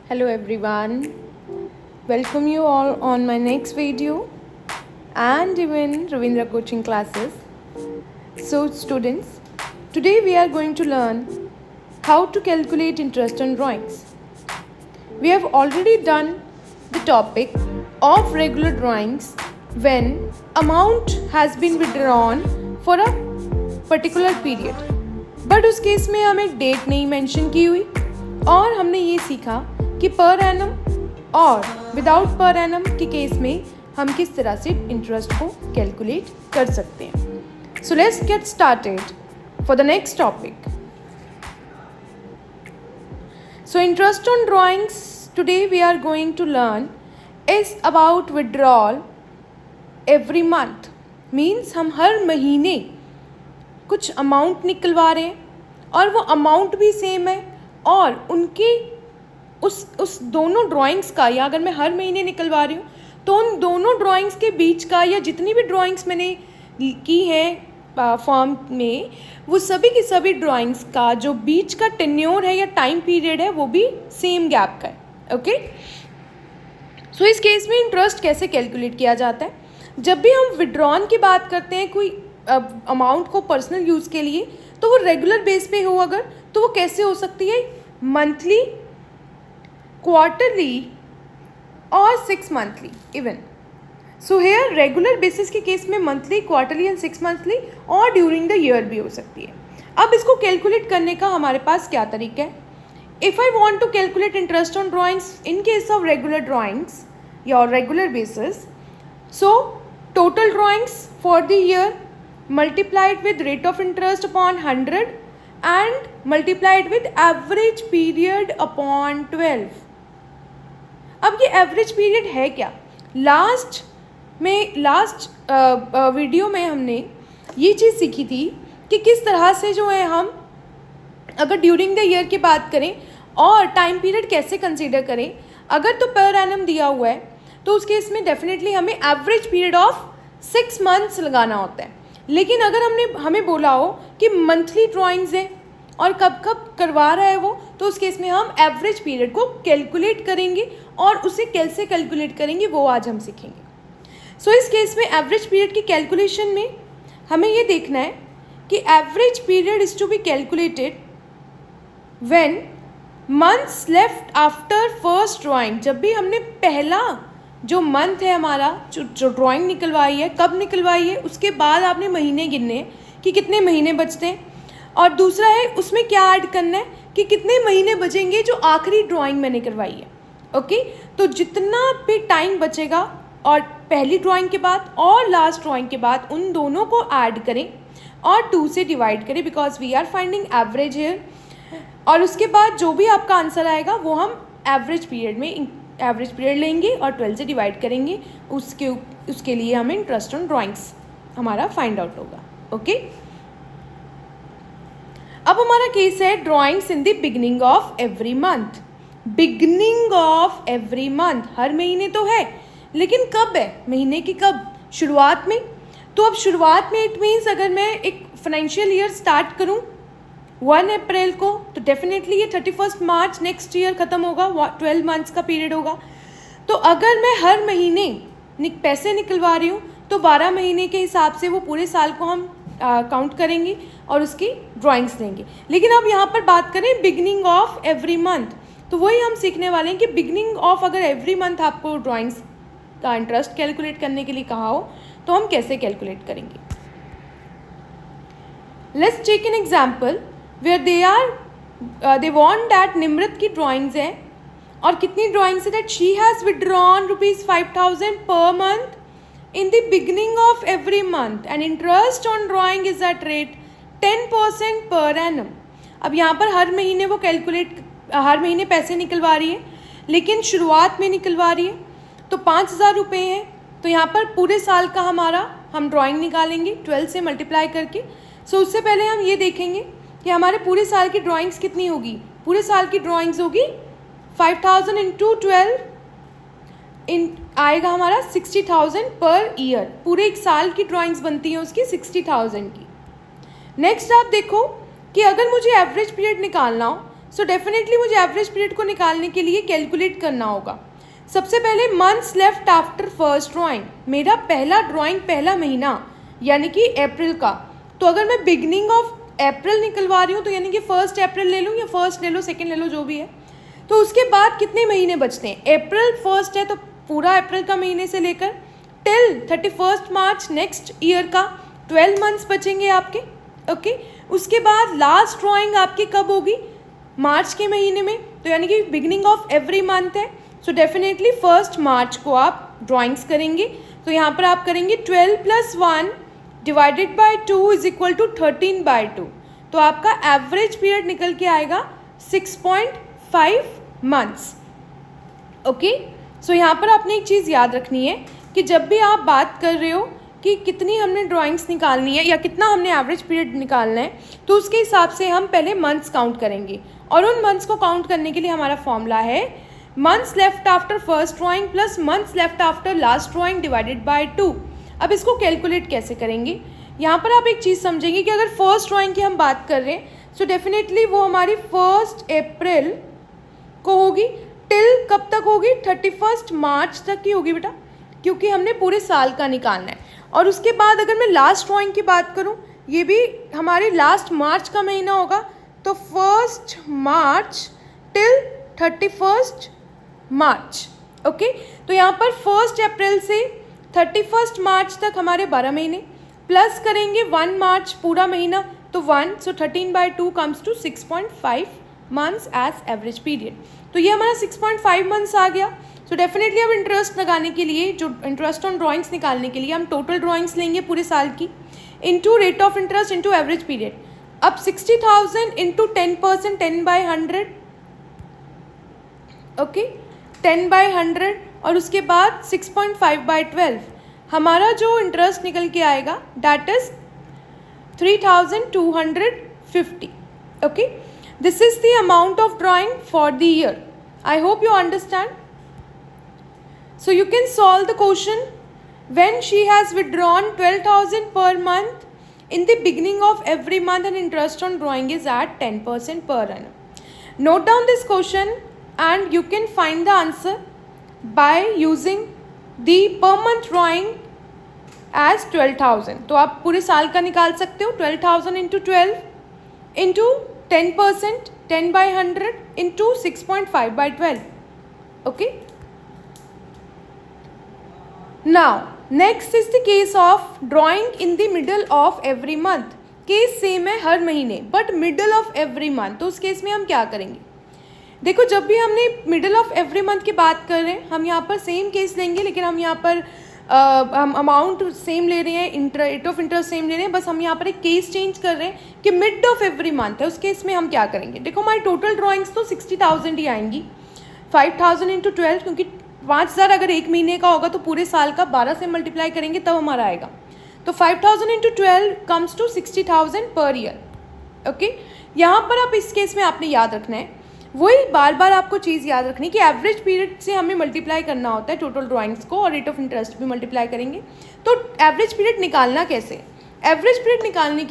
Hello everyone, welcome you all on my next video and even Ravindra coaching classes. So students, today we are going to learn how to calculate interest on drawings. We have already done the topic of regular drawings when amount has been withdrawn for a particular period. But उस case में हमें date नहीं mention की हुई और हमने ये सीखा कि पर एनम और विदाउट पर एनम के केस में हम किस तरह से इंटरेस्ट को कैलकुलेट कर सकते हैं. So let's get started for the next topic. So interest on drawings today we are going to learn is about withdrawal every month. Means हम हर महीने कुछ अमाउंट निकलवा रहे हैं और वो अमाउंट भी सेम है और उनके उस दोनों ड्राइंग्स का, या अगर मैं हर महीने निकलवा रही हूँ तो उन दोनों ड्राइंग्स के बीच का, या जितनी भी ड्राइंग्स मैंने की हैं फॉर्म में, वो सभी की सभी ड्राइंग्स का जो बीच का टेन्योर है या टाइम पीरियड है वो भी सेम गैप का है. ओके, सो इस केस में इंटरेस्ट कैसे कैलकुलेट किया जाता है? जब भी हम विड्रॉन की बात करते हैं कोई अमाउंट को पर्सनल यूज़ के लिए, तो वो रेगुलर बेस पे हो अगर, तो वो कैसे हो सकती है? मंथली, क्वार्टरली और 6 monthly even. So here regular basis के केस में मंथली, क्वार्टरली एंड 6 मंथली और ड्यूरिंग द ईयर भी हो सकती है. अब इसको कैलकुलेट करने का हमारे पास क्या तरीका है? If I want to calculate interest on drawings in case of regular drawings या regular basis, so total drawings for the year multiplied with rate of interest upon 100 and multiplied with average period upon 12. अब ये average period है क्या? Last video में हमने ये चीज़ सीखी थी कि किस तरह से जो है हम अगर ड्यूरिंग द ईयर की बात करें और टाइम पीरियड कैसे कंसीडर करें. अगर तो पर एनम दिया हुआ है तो उस केस में डेफिनेटली हमें एवरेज पीरियड ऑफ 6 मंथ्स लगाना होता है. लेकिन अगर हमें बोला हो कि मंथली ड्राइंग्स है और कब कब करवा रहा है वो, तो उस केस में हम एवरेज पीरियड को कैलकुलेट करेंगे और उसे कैसे कैलकुलेट करेंगे वो आज हम सीखेंगे. सो इस केस में एवरेज पीरियड की कैलकुलेशन में हमें ये देखना है कि average period is to be calculated when months left after first drawing. जब भी हमने पहला जो मंथ है हमारा जो ड्राइंग निकलवाई है, कब निकलवाई है, उसके बाद आपने महीने गिनने हैं कि कितने महीने बचते हैं. और दूसरा है उसमें क्या ऐड करना है कि कितने महीने बचेंगे जो आखिरी ड्राइंग मैंने करवाई है. ओके, तो जितना भी टाइम बचेगा और पहली ड्राइंग के बाद और लास्ट ड्राइंग के बाद उन दोनों को ऐड करें और 2 से डिवाइड करें because we are finding average here. और उसके बाद जो भी आपका आंसर आएगा वो हम एवरेज पीरियड लेंगे और 12 से डिवाइड करेंगे. उसके लिए हमें इंटरेस्ट ऑन ड्राइंग्स हमारा फाइंड आउट होगा. ओके, अब हमारा केस है drawings in the beginning of every month. Beginning of every month, हर महीने तो है लेकिन कब है? महीने की कब? शुरुआत में. तो अब शुरुआत में इट मीन्स अगर मैं एक फाइनेंशियल ईयर स्टार्ट करूं 1 अप्रैल को, तो डेफिनेटली ये 31 मार्च नेक्स्ट ईयर ख़त्म होगा. 12 मंथ्स का पीरियड होगा. तो अगर मैं हर महीने पैसे निकलवा रही हूँ तो 12 महीने के हिसाब से वो पूरे साल को हम काउंट करेंगे और उसकी ड्राइंग्स देंगे. लेकिन अब यहाँ पर बात करें बिगनिंग ऑफ एवरी मंथ, तो वही हम सीखने वाले हैं कि बिगनिंग ऑफ अगर एवरी मंथ आपको ड्राइंग्स का इंटरेस्ट कैलकुलेट करने के लिए कहा हो तो हम कैसे कैलकुलेट करेंगे. Let's take an example where they want that Nimrit की ड्राइंग्स हैं और कितनी ड्राइंग्स है that she has withdrawn ₹5,000 per month in the beginning of every month and interest on drawing is at rate 10% per annum. अब यहाँ पर हर महीने पैसे निकलवा रही है लेकिन शुरुआत में निकलवा रही है तो 5,000 रुपये हैं. तो यहाँ पर पूरे साल का हम ड्राइंग निकालेंगे 12 से मल्टीप्लाई करके. सो उससे पहले हम ये देखेंगे कि हमारे पूरे साल की ड्राइंग्स कितनी होगी. पूरे साल की ड्राइंग्स होगी 5,000 इंटू 12 आएगा हमारा 60,000 पर ईयर. पूरे एक साल की ड्राइंग्स बनती हैं उसकी 60,000 की. नेक्स्ट आप देखो कि अगर मुझे एवरेज पीरियड निकालना हो सो डेफिनेटली मुझे एवरेज पीरियड को निकालने के लिए कैलकुलेट करना होगा। सबसे पहले months left after first drawing, मेरा पहला ड्राइंग पहला महीना यानी कि अप्रैल का, तो अगर मैं बिगनिंग ऑफ अप्रैल निकलवा रही हूँ तो यानी कि 1 अप्रैल ले लूँ या फर्स्ट ले लो, सेकेंड ले लो, जो भी है। तो उसके बाद कितने महीने बचते हैं, अप्रैल 1 है तो पूरा अप्रैल का महीने से लेकर टिल 31 मार्च नेक्स्ट ईयर का 12 मंथ्स बचेंगे आपके। ओके, उसके बाद लास्ट ड्राइंग आपकी कब होगी, मार्च के महीने में, तो यानी कि बिगनिंग ऑफ एवरी मंथ है। सो डेफिनेटली 1 मार्च को आप ड्राइंग्स करेंगे। तो यहाँ पर आप करेंगे 12 + 1 divided by 2 is equal to 13/2। तो आपका एवरेज पीरियड निकल के आएगा 6.5 मंथ्स। ओके, सो यहाँ पर आपने एक चीज़ याद रखनी है कि जब भी आप बात कर रहे हो कि कितनी हमने ड्राइंग्स निकालनी है या कितना हमने एवरेज पीरियड निकालना है, तो उसके हिसाब से हम पहले मंथ्स काउंट करेंगे। और उन मंथ्स को काउंट करने के लिए हमारा फॉर्मूला है months left after first drawing plus months left after last drawing divided by 2। अब इसको कैलकुलेट कैसे करेंगे, यहाँ पर आप एक चीज़ समझेंगे कि अगर फर्स्ट ड्राइंग की हम बात कर रहे हैं सो डेफिनेटली वो हमारी 1 अप्रैल को होगी, टिल कब तक होगी, 31 मार्च तक की होगी बेटा, क्योंकि हमने पूरे साल का निकालना है। और उसके बाद अगर मैं लास्ट ड्राइंग की बात करूं, ये भी हमारे लास्ट मार्च का महीना होगा, तो 1 मार्च टिल 31 मार्च। ओके, तो यहाँ पर 1 अप्रैल से 31 मार्च तक हमारे 12 महीने, प्लस करेंगे 1 मार्च पूरा महीना, तो 1, so 13/2 comes to 6.5 months as average period. तो ये हमारा 6.5 मंथ्स आ गया। सो डेफिनेटली अब इंटरेस्ट लगाने के लिए, जो इंटरेस्ट ऑन ड्राइंग्स निकालने के लिए हम टोटल ड्राइंग्स लेंगे पूरे साल की, into rate of interest into average period. अब 60,000 इंटू 10%, 10/100, ओके, 10/100, और उसके बाद 6.5/12 हमारा जो इंटरेस्ट निकल के आएगा that is 3,250। Okay, this is the amount of drawing for the year. I hope you understand. So you can solve the question when she has withdrawn 12,000 per month in the beginning of every month and interest on drawing is at 10% per annum. Note down this question and you can find the answer by using the per month drawing as 12,000. तो आप पूरे साल का निकाल सकते हो, 12,000 into 12 into 10%, 10/100 into 6.5/12. Okay. Now next is the case of drawing in the middle of every month. Case same है हर महीने, but middle of every month. तो उस केस में हम क्या करेंगे, देखो जब भी हमने मिडल ऑफ एवरी मंथ की बात कर रहे हैं, हम यहाँ पर सेम केस लेंगे, लेकिन हम यहाँ पर हम अमाउंट सेम ले रहे हैं, रेट ऑफ इंटरेस्ट सेम ले रहे हैं, बस हम यहाँ पर एक केस चेंज कर रहे हैं कि मिड ऑफ एवरी मंथ है। उस केस में हम क्या करेंगे, देखो हमारी टोटल ड्राइंग्स तो 60,000 ही आएंगी, 5,000 into 12, क्योंकि 5,000 अगर एक महीने का होगा तो पूरे साल का 12 से मल्टीप्लाई करेंगे तब हमारा आएगा। तो 5,000 into 12 comes to 60,000 per year. Okay, यहाँ पर आप इस केस में आपने याद रखना है, वही बार बार आपको चीज़ याद रखनी कि एवरेज पीरियड से हमें मल्टीप्लाई करना होता है टोटल ड्राइंग्स को, और रेट ऑफ इंटरेस्ट भी मल्टीप्लाई करेंगे। तो एवरेज पीरियड निकालना कैसे, एवरेज पीरियड निकालने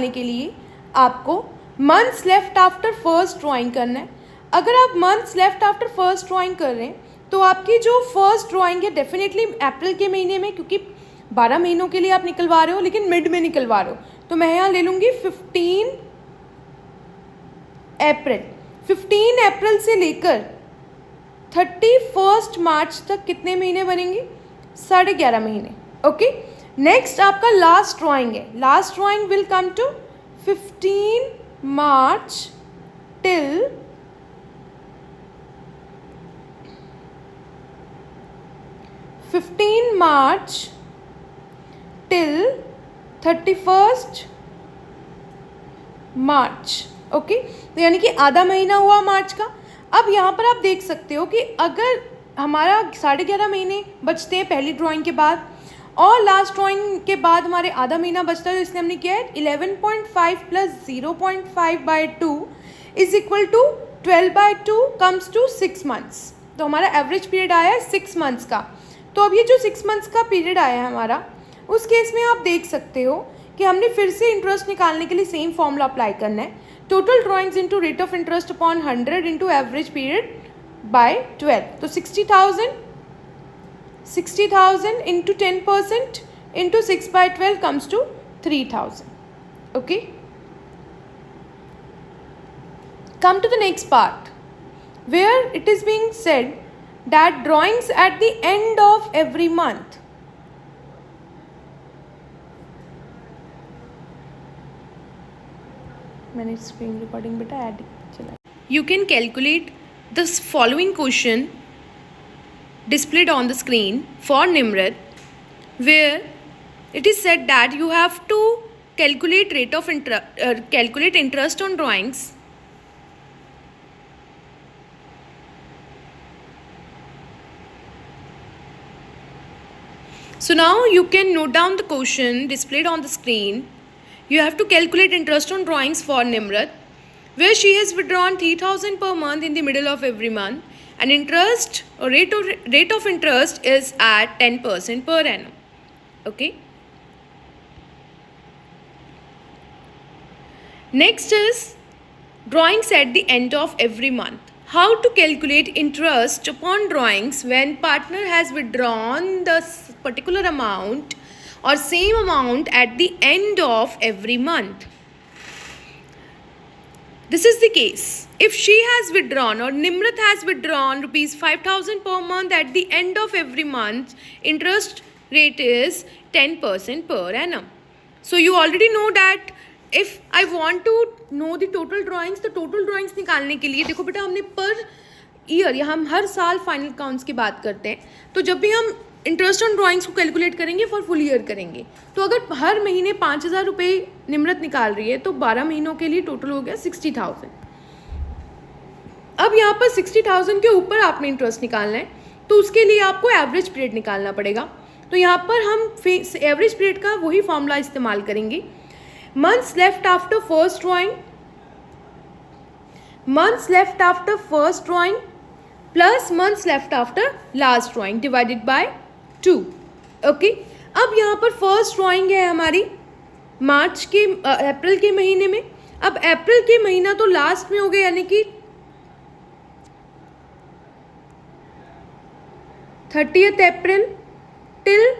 के लिए आपको months left after first drawing करना है। अगर आप months left after first drawing कर रहे हैं तो आपकी जो फर्स्ट ड्राइंग है डेफिनेटली अप्रैल के महीने में, क्योंकि 12 महीनों के लिए आप निकलवा रहे हो लेकिन मिड में निकलवा रहे हो, तो मैं यहाँ ले लूँगी 15 अप्रैल। 15 अप्रैल से लेकर 31 मार्च तक कितने महीने बनेंगे, 11.5 महीने। ओके, नेक्स्ट आपका लास्ट ड्राइंग है, last drawing will come to 15 March till 31 March. Okay, तो यानी कि आधा महीना हुआ मार्च का। अब यहाँ पर आप देख सकते हो कि अगर हमारा 11.5 महीने बचते हैं पहली ड्राइंग के बाद, और लास्ट ड्राइंग के बाद हमारे आधा महीना बचता है, तो इसलिए हमने किया है 11.5 plus 0.5/2 is equal to 12/2 comes to 6 months. तो हमारा एवरेज पीरियड आया है 6 मंथ्स का। तो अब ये जो 6 मंथ्स का पीरियड आया है हमारा, उस केस में आप देख सकते हो कि हमने फिर से इंटरेस्ट निकालने के लिए सेम फॉर्मूला अप्लाई करना है, total drawings into rate of interest upon 100 into average period by 12. तो 60,000 into 10% into 6/12 comes to 3,000. Okay. Come to the next part where it is being said that drawings at the end of every month मैंने screen recording बेटा add चला. You can calculate the following question displayed on the screen for Nimrat, where it is said that you have to calculate calculate interest on drawings. So now you can note down the question displayed on the screen. You have to calculate interest on drawings for Nimrat, where she has withdrawn 3,000 per month in the middle of every month, and interest or rate of interest is at 10% per annum. Okay. Next is drawings at the end of every month. How to calculate interest upon drawings when partner has withdrawn the particular amount or same amount at the end of every month. This is the case. If she has withdrawn or Nimrat has withdrawn rupees 5,000 per month at the end of every month, interest rate is 10% per annum. So you already know that if I want to know the total drawings, तो total drawings निकालने के लिए देखो बेटा हमने per year या हम हर साल फाइनल अकाउंट्स की बात करते हैं, तो जब भी हम इंटरेस्ट ऑन ड्राइंग्स को कैलकुलेट करेंगे फॉर फुल ईयर करेंगे, तो अगर हर महीने 5,000 रुपये निम्रत निकाल रही है तो 12 महीनों के लिए टोटल हो गया 60,000. अब यहाँ पर 60,000 के ऊपर आपने इंटरेस्ट निकालना है, तो उसके लिए आपको एवरेज पीरियड निकालना पड़ेगा. तो यहाँ पर हम एवरेज पीरियड का वही फॉर्मूला इस्तेमाल करेंगे. Months left after first drawing plus months left after last drawing divided by 2. Okay. अब यहाँ पर फर्स्ट ड्राइंग है हमारी अप्रैल के महीने में. अब अप्रैल के महीना तो लास्ट में हो गया, यानी कि 30th अप्रैल टिल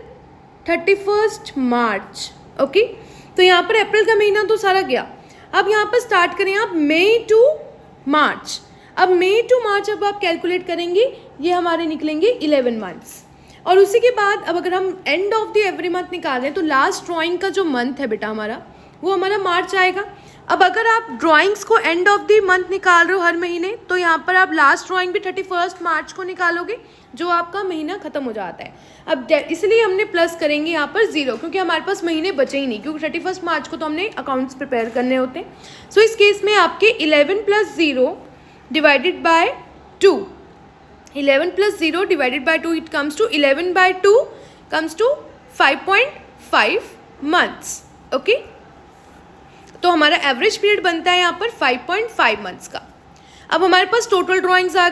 31st मार्च. ओके. तो यहाँ पर अप्रैल का महीना तो सारा गया. अब यहाँ पर स्टार्ट करें आप मई टू मार्च. अब मई टू मार्च अब आप कैलकुलेट करेंगे, ये हमारे निकलेंगे 11 मंथ्स. और उसी के बाद अब अगर हम end of the every month निकाल रहे हैं तो लास्ट ड्राइंग का जो मंथ है बेटा हमारा, वो हमारा मार्च आएगा. अब अगर आप ड्राइंग्स को एंड ऑफ द मंथ निकाल रहे हो हर महीने, तो यहाँ पर आप लास्ट ड्राइंग भी 31st मार्च को निकालोगे, जो आपका महीना ख़त्म हो जाता है. अब इसलिए हमने प्लस करेंगे यहाँ पर 0, क्योंकि हमारे पास महीने बचे ही नहीं, क्योंकि 31st मार्च को तो हमने अकाउंट्स प्रिपेयर करने होते हैं. सो इस केस में आपके 11 + 0 divided by 2, 11 + 0 divided by 2, it comes to 11/2 comes to 5.5 months. Okay. तो हमारा एवरेज पीरियड बनता है यहाँ पर 5.5 मंथ्स का. अब हमारे पास टोटल ड्राइंग्स आ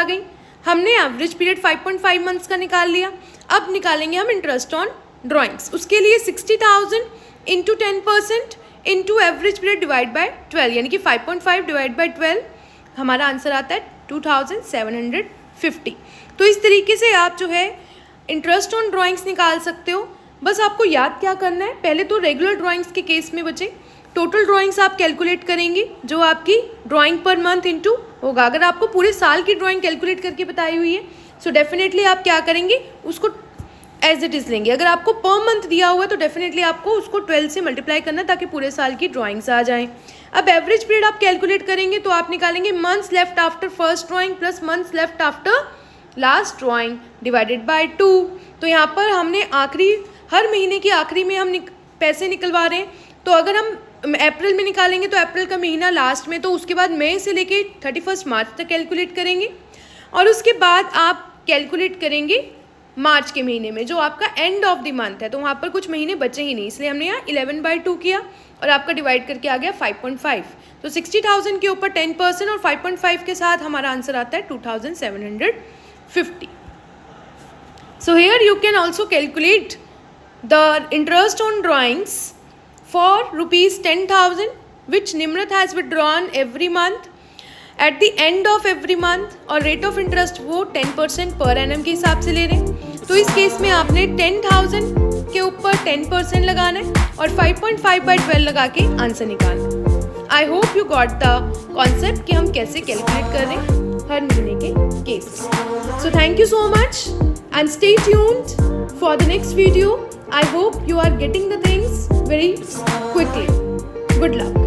गई, हमने एवरेज पीरियड 5.5 मंथ्स का निकाल लिया. अब निकालेंगे हम इंटरेस्ट ऑन ड्राइंग्स. उसके लिए 60,000 into 10% into average period divide by 12, यानी कि 5.5 डिवाइड बाय 12, हमारा आंसर आता है 2,750. तो इस तरीके से आप जो है इंटरेस्ट ऑन ड्राइंग्स निकाल सकते हो. बस आपको याद क्या करना है, पहले तो रेगुलर ड्राइंग्स के केस में बचे टोटल ड्राइंग्स आप कैलकुलेट करेंगे, जो आपकी ड्राइंग पर मंथ इंटू होगा. अगर आपको पूरे साल की ड्राइंग कैलकुलेट करके बताई हुई है, सो डेफिनेटली आप क्या करेंगे, उसको एज इट इज़ लेंगे. अगर आपको पर मंथ दिया हुआ है तो डेफिनेटली आपको उसको 12 से मल्टीप्लाई करना, ताकि पूरे साल की ड्राइंग्स आ जाएं. अब एवरेज पीरियड आप कैलकुलेट करेंगे तो आप निकालेंगे months left after first drawing plus months left after last drawing divided by 2. तो यहाँ पर हमने हर महीने की आखिरी में हम पैसे निकलवा रहे हैं. तो अगर हम अप्रैल में निकालेंगे तो अप्रैल का महीना लास्ट में, तो उसके बाद मई से लेके 31st मार्च तक कैलकुलेट करेंगे. और उसके बाद आप कैलकुलेट करेंगे मार्च के महीने में, जो आपका एंड ऑफ द मंथ है. तो वहाँ पर कुछ महीने बचे ही नहीं, इसलिए हमने यहाँ 11/2 किया और आपका डिवाइड करके आ गया 5.5. तो 60,000 के ऊपर 10% और 5.5 के साथ हमारा आंसर आता है 2,750. So here you can also calculate the interest on drawings for rupees 10,000 which Nimrat has withdrawn every month at the end of every month, और rate of interest वो 10% per annum के हिसाब से ले रहे हैं। तो इस केस में आपने 10,000 के ऊपर 10% लगाना है और 5.5/12 लगा के आंसर निकालना है। I hope you got the concept कि हम कैसे कैलकुलेट कर रहे हैं हर महीने के case. So thank you so much and stay tuned for the next video. I hope you are getting the things very quickly. Good luck.